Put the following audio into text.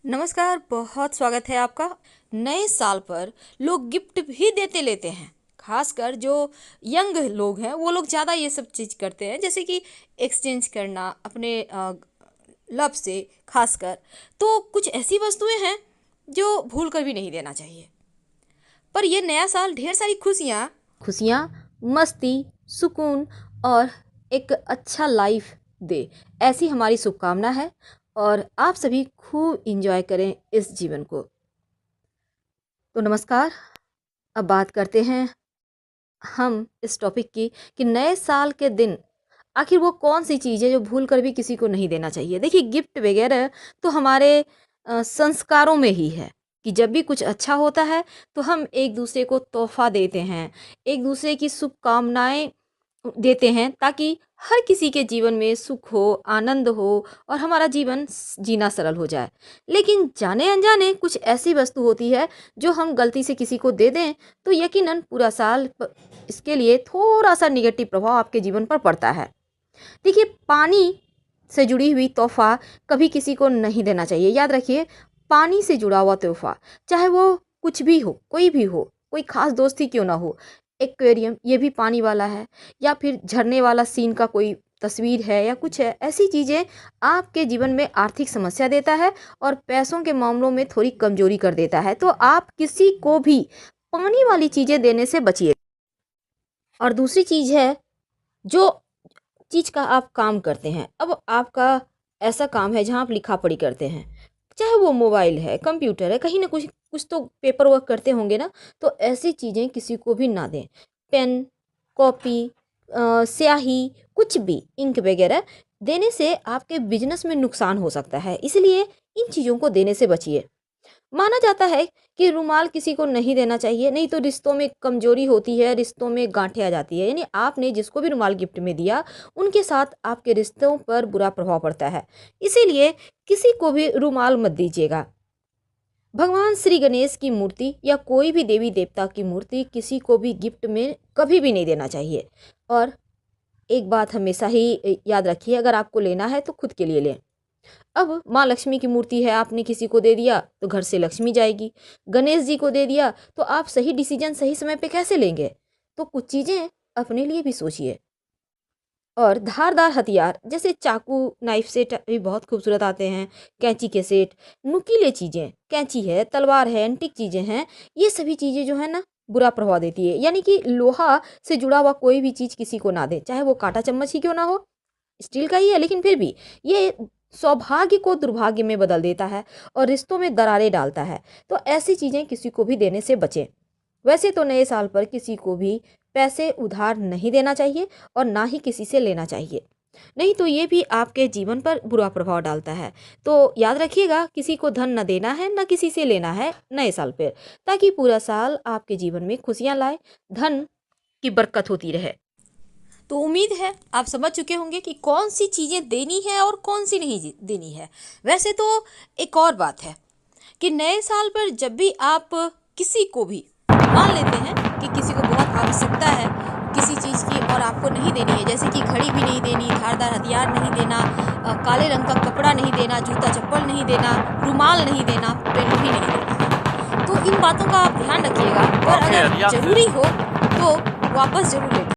नमस्कार, बहुत स्वागत है आपका। नए साल पर लोग गिफ्ट भी देते लेते हैं। खासकर जो यंग लोग हैं वो लोग ज़्यादा ये सब चीज़ करते हैं, जैसे कि एक्सचेंज करना अपने लव से। खासकर तो कुछ ऐसी वस्तुएं हैं जो भूल कर भी नहीं देना चाहिए। पर ये नया साल ढेर सारी खुशियाँ खुशियाँ मस्ती, सुकून और एक अच्छा लाइफ दे, ऐसी हमारी शुभकामना है। और आप सभी खूब इंजॉय करें इस जीवन को। तो नमस्कार, अब बात करते हैं हम इस टॉपिक की कि नए साल के दिन आखिर वो कौन सी चीज़ है जो भूल कर भी किसी को नहीं देना चाहिए। देखिए, गिफ्ट वगैरह तो हमारे संस्कारों में ही है कि जब भी कुछ अच्छा होता है तो हम एक दूसरे को तोहफा देते हैं, एक दूसरे की शुभकामनाएं देते हैं, ताकि हर किसी के जीवन में सुख हो, आनंद हो और हमारा जीवन जीना सरल हो जाए। लेकिन जाने अनजाने कुछ ऐसी वस्तु होती है जो हम गलती से किसी को दे दें तो यकीनन पूरा साल इसके लिए थोड़ा सा निगेटिव प्रभाव आपके जीवन पर पड़ता है। देखिए, पानी से जुड़ी हुई तोहफा कभी किसी को नहीं देना चाहिए। याद रखिए, पानी से जुड़ा हुआ तोहफा, चाहे वो कुछ भी हो, कोई भी हो, कोई खास दोस्ती क्यों ना हो, एक्वेरियम ये भी पानी वाला है, या फिर झरने वाला सीन का कोई तस्वीर है या कुछ है, ऐसी चीज़ें आपके जीवन में आर्थिक समस्या देता है और पैसों के मामलों में थोड़ी कमजोरी कर देता है। तो आप किसी को भी पानी वाली चीज़ें देने से बचिए। और दूसरी चीज़ है, जो चीज़ का आप काम करते हैं, अब आपका ऐसा काम है जहाँ आप लिखा पढ़ी करते हैं, चाहे वो मोबाइल है, कंप्यूटर है, कहीं ना कुछ कुछ तो पेपर वर्क करते होंगे ना, तो ऐसी चीज़ें किसी को भी ना दें। पेन, कॉपी, स्याही, कुछ भी इंक वगैरह देने से आपके बिजनेस में नुकसान हो सकता है, इसलिए इन चीज़ों को देने से बचिए। माना जाता है कि रुमाल किसी को नहीं देना चाहिए, नहीं तो रिश्तों में कमजोरी होती है, रिश्तों में गांठें आ जाती है। यानी आपने जिसको भी रुमाल गिफ्ट में दिया उनके साथ आपके रिश्तों पर बुरा प्रभाव पड़ता है, इसीलिए किसी को भी रुमाल मत दीजिएगा। भगवान श्री गणेश की मूर्ति या कोई भी देवी देवता की मूर्ति किसी को भी गिफ्ट में कभी भी नहीं देना चाहिए। और एक बात हमेशा ही याद रखिए, अगर आपको लेना है तो खुद के लिए लें। अब माँ लक्ष्मी की मूर्ति है, आपने किसी को दे दिया तो घर से लक्ष्मी जाएगी। गणेश जी को दे दिया तो आप सही डिसीजन सही समय पे कैसे लेंगे? तो कुछ चीज़ें अपने लिए भी सोचिए। और धारदार हथियार जैसे चाकू, नाइफ सेट भी बहुत खूबसूरत आते हैं, कैंची के सेट, नुकीले चीज़ें, कैंची है, तलवार है, एंटीक चीज़ें हैं, ये सभी चीज़ें जो है ना बुरा प्रभाव देती है। यानी कि लोहा से जुड़ा हुआ कोई भी चीज़ किसी को ना दे, चाहे वो कांटा चम्मच ही क्यों ना हो, स्टील का ही है, लेकिन फिर भी ये सौभाग्य को दुर्भाग्य में बदल देता है और रिश्तों में दरारें डालता है। तो ऐसी चीज़ें किसी को भी देने से बचें। वैसे तो नए साल पर किसी को भी पैसे उधार नहीं देना चाहिए और ना ही किसी से लेना चाहिए, नहीं तो ये भी आपके जीवन पर बुरा प्रभाव डालता है। तो याद रखिएगा, किसी को धन न देना है, न किसी से लेना है नए साल पर, ताकि पूरा साल आपके जीवन में खुशियाँ लाए, धन की बरकत होती रहे। तो उम्मीद है आप समझ चुके होंगे कि कौन सी चीज़ें देनी है और कौन सी नहीं देनी है। वैसे तो एक और बात है कि नए साल पर जब भी आप किसी को भी मान लेते हैं कि किसी को बहुत आवश्यकता है किसी चीज़ की और आपको नहीं देनी है, जैसे कि घड़ी भी नहीं देनी, धारदार हथियार नहीं देना, काले रंग का कपड़ा नहीं देना, जूता चप्पल नहीं देना, रुमाल नहीं देना, पेन भी नहीं देना, तो इन बातों का आप ध्यान रखिएगा और अगर जरूरी हो तो वापस जरूर लेना।